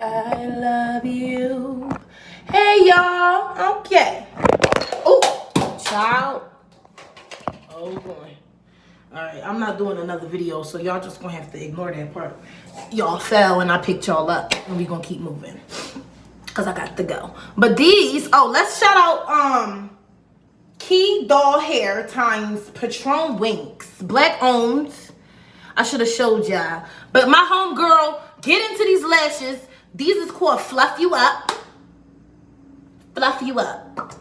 I love you. Hey, y'all. Okay. Oh, child. Oh, boy. All right, I'm not doing another video, so y'all just gonna have to ignore that part. Y'all fell and I picked y'all up, and we gonna keep moving because I got to go. But these, let's shout out Key Doll Hair times Patron Winks, black owned. I should have showed y'all, but my homegirl, get into these lashes. These is called Fluff You Up. Fluff You Up.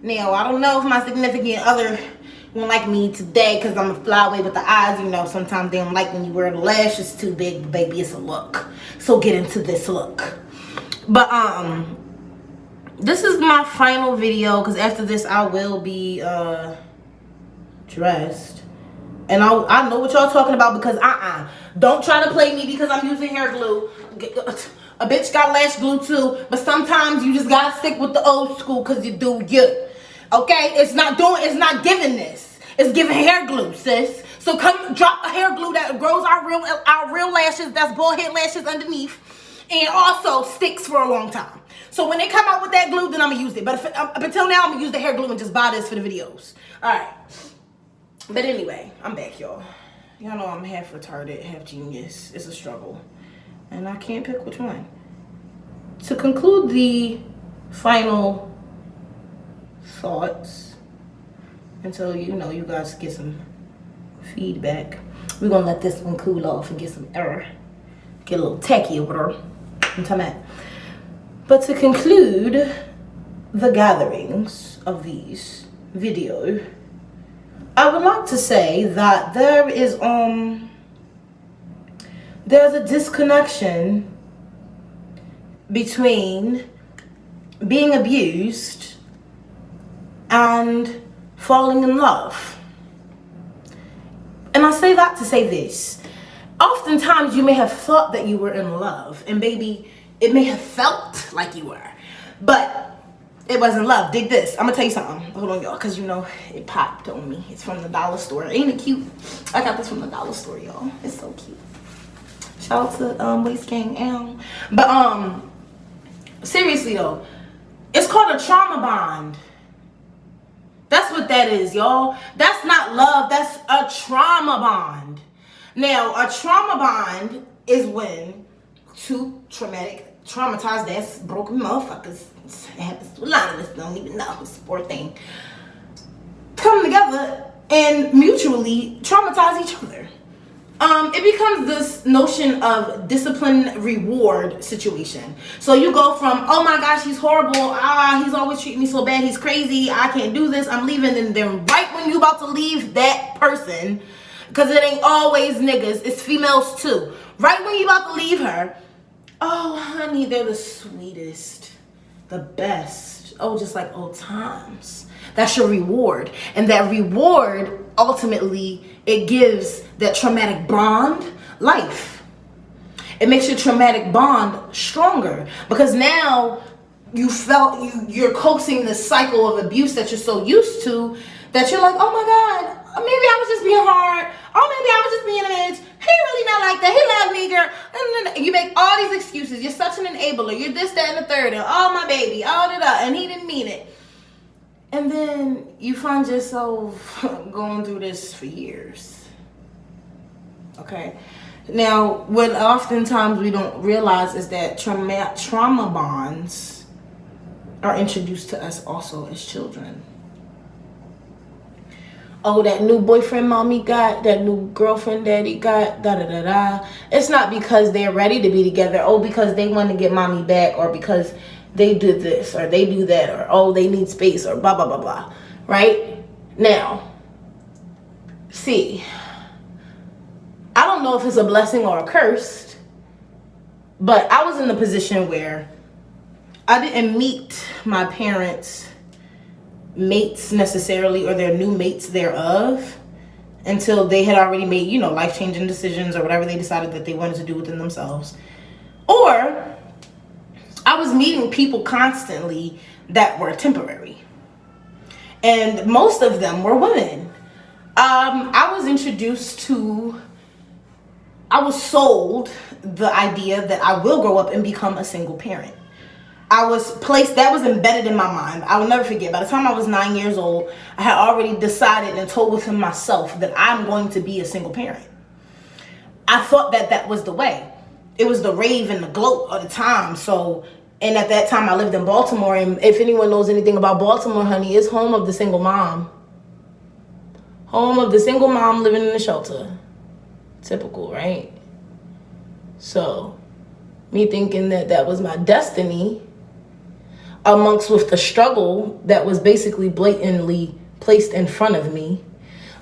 Now, I don't know if my significant other won't like me today because I'm a fly away with the eyes. You know, sometimes they don't like when you wear the lashes too big. Baby, it's a look. So get into this look. But, this is my final video because after this, I will be, dressed. And I know what y'all talking about because, don't try to play me because I'm using hair glue. A bitch got lash glue too, but sometimes you just gotta stick with the old school because you do you. Okay? It's not giving this. It's giving hair glue, sis. So come drop a hair glue that grows our real lashes, that's bald head lashes underneath, and also sticks for a long time. So when they come out with that glue, then I'm gonna use it. But up until now, I'm gonna use the hair glue and just buy this for the videos. Alright. But anyway, I'm back, y'all. Y'all know I'm half retarded, half genius. It's a struggle. And I can't pick which one. To conclude the final thoughts, until you guys get some feedback, we're gonna let this one cool off and get some error. Get a little tacky over there. I'm talking about. But to conclude the gatherings of these videos, I would like to say that there's a disconnection between being abused and falling in love. And I say that to say this. Oftentimes you may have thought that you were in love, and baby, it may have felt like you were, but it wasn't love. Dig this. I'm gonna tell you something. Hold on, y'all, because it popped on me. It's from the dollar store. Ain't it cute? I got this from the dollar store, y'all. It's so cute. Shout out to Waist Gang L. But seriously though, it's called a trauma bond. That's what that is, y'all. That's not love. That's a trauma bond. Now, a trauma bond is when two traumatized ass broken motherfuckers, it happens to a lot of us, don't even know, it's a poor thing, come together and mutually traumatize each other. It becomes this notion of discipline reward situation. So you go from, oh my gosh, he's horrible, he's always treating me so bad, he's crazy, I can't do this, I'm leaving, and then right when you about to leave that person, because it ain't always niggas, it's females too, right when you about to leave her, oh honey, they're the sweetest, the best, just like old times. That's your reward. And that reward, ultimately, it gives that traumatic bond life. It makes your traumatic bond stronger. Because now you're coaxing the cycle of abuse that you're so used to, that you're like, oh my God, maybe I was just being hard. Oh, maybe I was just being a bitch. He really not like that. He loved me, girl. And you make all these excuses. You're such an enabler. You're this, that, and the third. And oh, my baby. And he didn't mean it. And then you find yourself going through this for years. Okay? Now, what oftentimes we don't realize is that trauma bonds are introduced to us also as children. Oh, that new boyfriend mommy got, that new girlfriend daddy got, da-da-da-da. It's not because they're ready to be together. Oh, because they want to get mommy back, or because they did this, or they do that, or oh, they need space, or blah, blah, blah, blah. Right? Now, see, I don't know if it's a blessing or a curse, but I was in the position where I didn't meet my parents' mates necessarily, or their new mates thereof, until they had already made, life-changing decisions or whatever they decided that they wanted to do within themselves. Or I was meeting people constantly that were temporary, and most of them were women. I was introduced to I was sold the idea that I will grow up and become a single parent. I was placed, that was embedded in my mind. I will never forget. By the time I was 9 years old, I had already decided and told within myself that I'm going to be a single parent. I thought that that was the way. It was the rave and the gloat of the time. So, and at that time I lived in Baltimore. And if anyone knows anything about Baltimore, honey, it's home of the single mom. Home of the single mom living in a shelter. Typical, right? So, me thinking that that was my destiny, amongst with the struggle that was basically blatantly placed in front of me,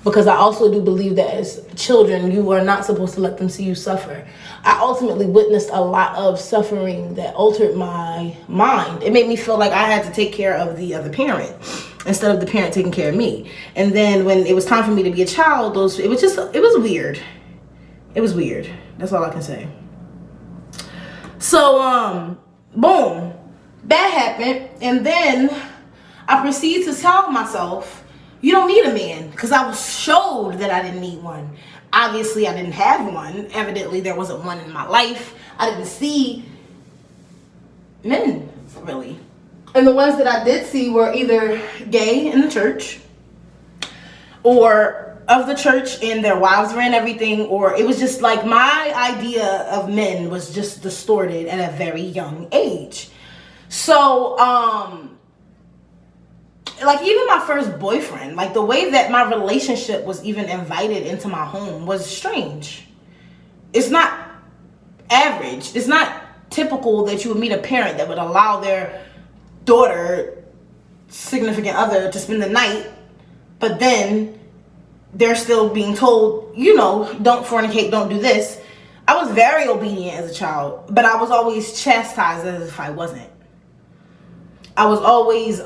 because I also do believe that as children, you are not supposed to let them see you suffer. I ultimately witnessed a lot of suffering that altered my mind. It made me feel like I had to take care of the other parent instead of the parent taking care of me. And then when it was time for me to be a child, it was weird. It was weird. That's all I can say. So, boom. That happened, and then I proceeded to tell myself, you don't need a man, because I was showed that I didn't need one. Obviously, I didn't have one. Evidently, there wasn't one in my life. I didn't see men, really. And the ones that I did see were either gay in the church, or of the church and their wives ran everything, or it was just like my idea of men was just distorted at a very young age. So, like even my first boyfriend, like the way that my relationship was even invited into my home was strange. It's not average. It's not typical that you would meet a parent that would allow their daughter, significant other, to spend the night, but then they're still being told, you know, don't fornicate, don't do this. I was very obedient as a child, but I was always chastised as if I wasn't. I was always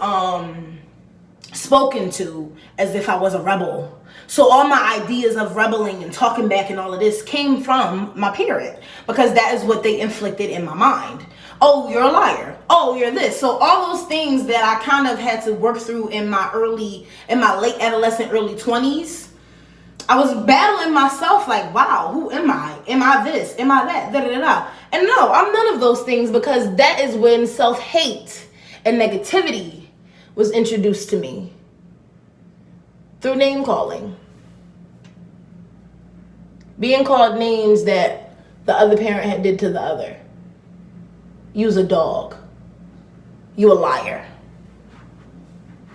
spoken to as if I was a rebel. So all my ideas of rebelling and talking back and all of this came from my parent, because that is what they inflicted in my mind. Oh, you're a liar. Oh, you're this. So all those things that I kind of had to work through in my late adolescent, early 20s, I was battling myself like, wow, who am I? Am I this? Am I that? Da, da, da, da. And no, I'm none of those things, because that is when self-hate and negativity was introduced to me through name calling. Being called names that the other parent had did to the other. You's a dog. You a liar.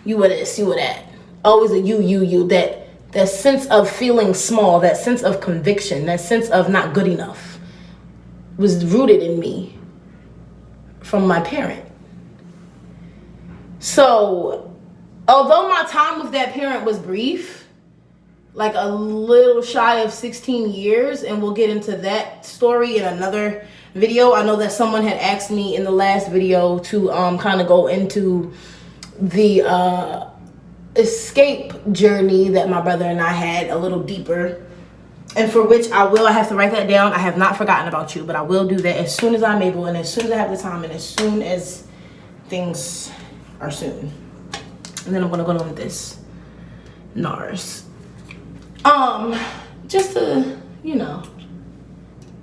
You were this, you were that. Always a you. That sense of feeling small, that sense of conviction, that sense of not good enough was rooted in me from my parent. So, although my time with that parent was brief, like a little shy of 16 years, and we'll get into that story in another video. I know that someone had asked me in the last video to kind of go into the escape journey that my brother and I had a little deeper, and for which I have to write that down. I have not forgotten about you, but I will do that as soon as I'm able, and as soon as I have the time, and as soon as things are soon. And then I'm gonna go on with this NARS. Just to, you know,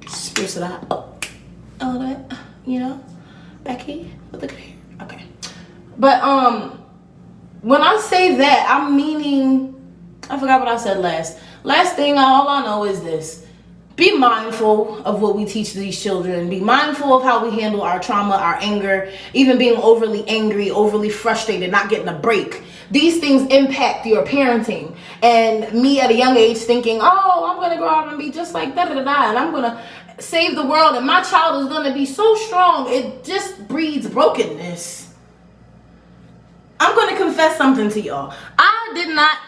spruce it up a little bit, you know, back here with the good hair. Okay. But when I say that, I'm meaning, I forgot what I said last. Last thing, all I know is this. Be mindful of what we teach these children. Be mindful of how we handle our trauma, our anger, even being overly angry, overly frustrated, not getting a break. These things impact your parenting. And me at a young age thinking, oh, I'm going to grow up and be just like da-da-da-da, and I'm going to save the world, and my child is going to be so strong. It just breeds brokenness. I'm going to confess something to y'all. I did not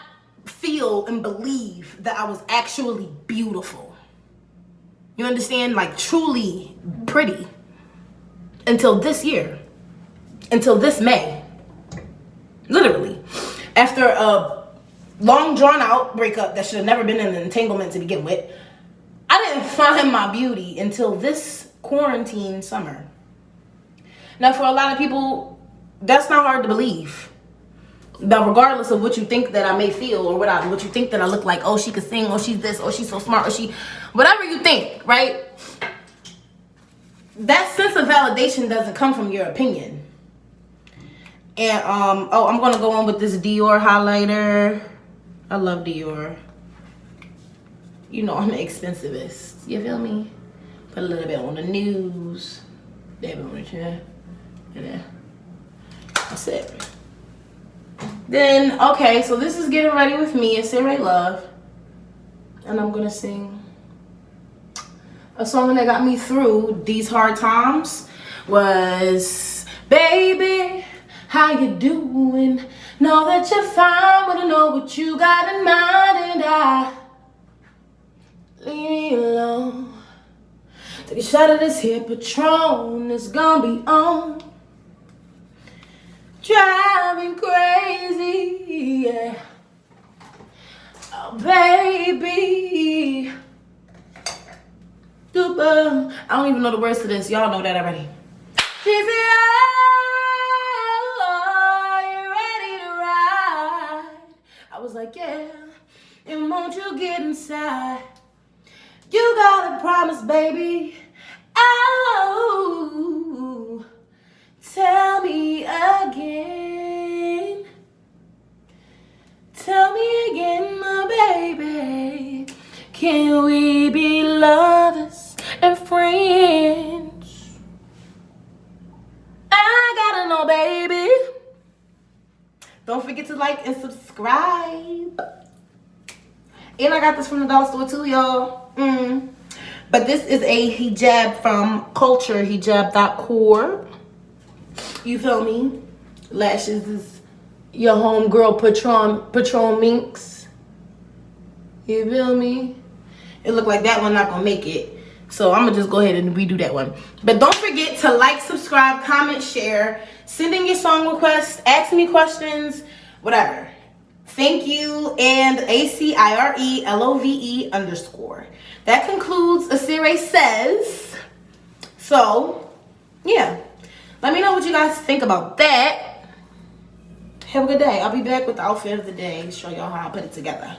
feel and believe that I was actually beautiful. You understand? Like truly pretty. Until this year. Until this May. Literally. After a long drawn out breakup that should have never been an entanglement to begin with, I didn't find my beauty until this quarantine summer. Now for a lot of people, that's not hard to believe. But regardless of what you think that I may feel, or what you think that I look like, oh, she could sing, oh, she's this, oh, she's so smart, or Whatever you think, right? That sense of validation doesn't come from your opinion. And oh, I'm gonna go on with this Dior highlighter. I love Dior. You know I'm the expensivest. You feel me? Put a little bit on the news. Dab it on the chin. And then that's it. Then, okay, so this is Getting Ready With Me, Acire Love. And I'm gonna sing a song that got me through these hard times. Was, baby, how you doing? Know that you're fine, wanna know what you got in mind, and leave me alone. Take a shot of this here Patron, it's gonna be on. Driving crazy, yeah. Oh, baby. I don't even know the words to this. Y'all know that already. She said, oh, you ready to ride? I was like, yeah. And won't you get inside? You gotta promise, baby. Oh, tell me again. Tell me again, my baby. Can we be lovers and friends? I gotta know, baby. Don't forget to like and subscribe. And I got this from the dollar store too, y'all. But this is a hijab from culturehijab.core. You feel me? Lashes is your homegirl Patron Minx. You feel me? It looked like that one not gonna make it. So I'm gonna just go ahead and redo that one. But don't forget to like, subscribe, comment, share, send in your song requests, ask me questions, whatever. Thank you, and ACIRELOVE_. That concludes Acire Says. So, yeah. Let me know what you guys think about that. Have a good day. I'll be back with the outfit of the day to show y'all how I put it together.